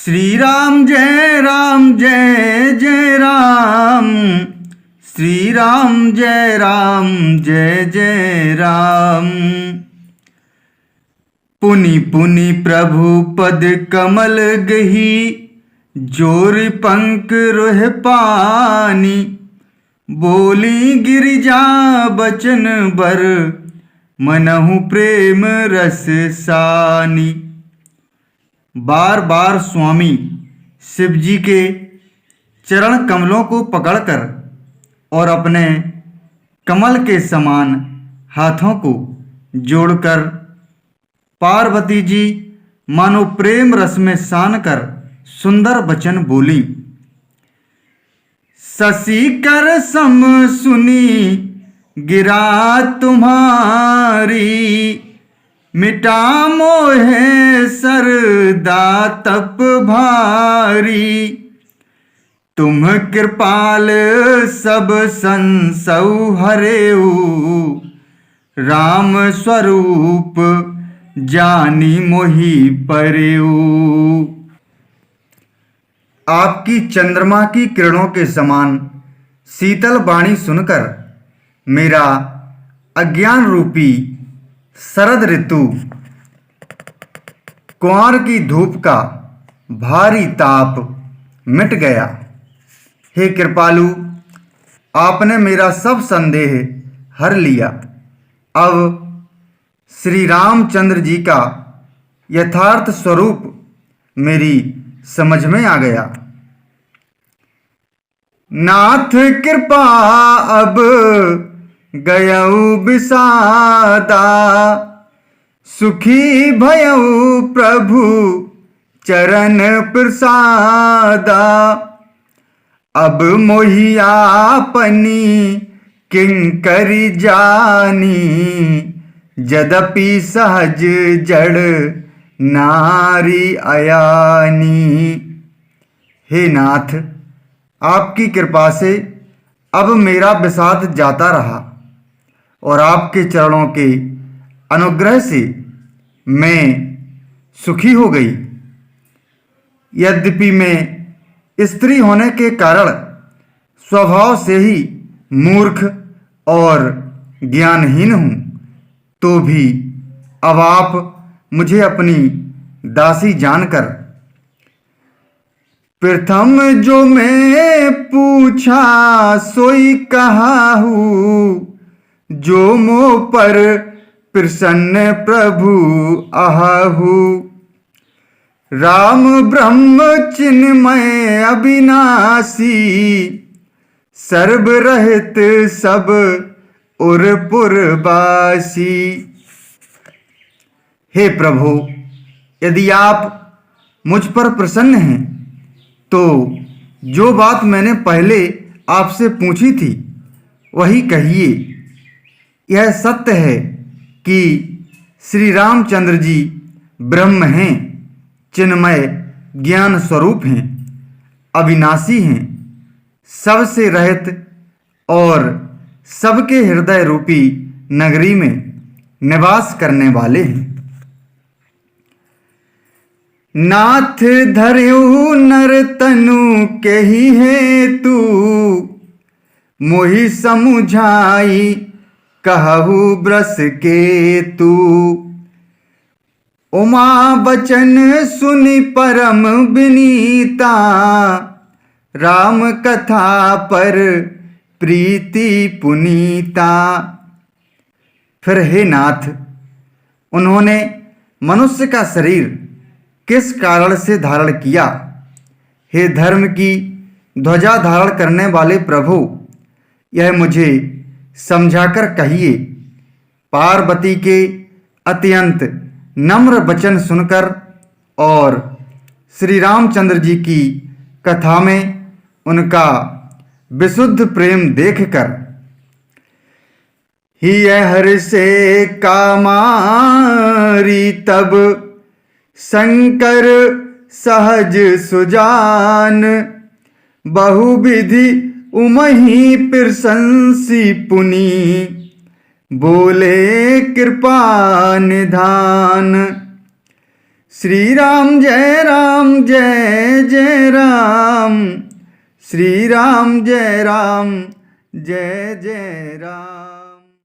श्री राम जय जय राम। श्री राम जय जय राम। पुनि पुनि प्रभु पद कमल गही, जोर पंख रोह पानी। बोली गिरिजा बचन बर, मनहु प्रेम रस सानी। बार बार स्वामी शिव जी के चरण कमलों को पकड़कर और अपने कमल के समान हाथों को जोड़कर पार्वती जी मानो प्रेम रस में सान कर सुंदर वचन बोली। शशि कर सम सुनी गिरा तुम्हारी, मिटा मोहे सरदा तप भारी। तुम कृपाल सब संसौ हरेऊ, राम स्वरूप जानी मोहि परेऊ। आपकी चंद्रमा की किरणों के समान शीतल वाणी सुनकर मेरा अज्ञान रूपी शरद ऋतु कुंवर की धूप का भारी ताप मिट गया। हे कृपालु, आपने मेरा सब संदेह हर लिया। अब श्री रामचंद्र जी का यथार्थ स्वरूप मेरी समझ में आ गया। नाथ कृपा अब गयऊ बिसादा, सुखी भयऊ प्रभु चरण प्रसादा। अब मोहि आपनी किंकरि जानी, यद्यपि सहज जड़ नारी अयानी। हे नाथ, आपकी कृपा से अब मेरा विषाद जाता रहा और आपके चरणों के अनुग्रह से मैं सुखी हो गई। यद्यपि मैं स्त्री होने के कारण स्वभाव से ही मूर्ख और ज्ञानहीन हूँ, तो भी अब आप मुझे अपनी दासी जानकर प्रथम जो मैं पूछा सोई कहाहू। जो मोह पर प्रसन्न प्रभु आहू, राम ब्रह्म चिन्मय अविनाशी। सर्वरहित सब उरपुरवासी। हे प्रभु, यदि आप मुझ पर प्रसन्न हैं तो जो बात मैंने पहले आपसे पूछी थी वही कहिए। यह सत्य है कि श्री रामचंद्र जी ब्रह्म हैं, चिन्मय ज्ञान स्वरूप हैं, अविनाशी हैं, सबसे रहित और सबके हृदय रूपी नगरी में निवास करने वाले हैं। नाथ धर्यु नर तनु के ही हेतु, मोहि समुझाई कहु ब्रस के तू। उमा बचन सुनि परम विनीता, राम कथा पर प्रीति पुनीता। फिर हे नाथ, उन्होंने मनुष्य का शरीर किस कारण से धारण किया? हे धर्म की ध्वजा धारण करने वाले प्रभु, यह मुझे समझाकर कहिए। पार्वती के अत्यंत नम्र वचन सुनकर और श्री रामचंद्र जी की कथा में उनका विशुद्ध प्रेम देखकर ही हर से कामारी, तब शंकर सहज सुजान। बहुविधि उमहि प्रशंसी पुनि, बोले कृपा निधान। श्री राम जय राम, श्री राम जय जय राम।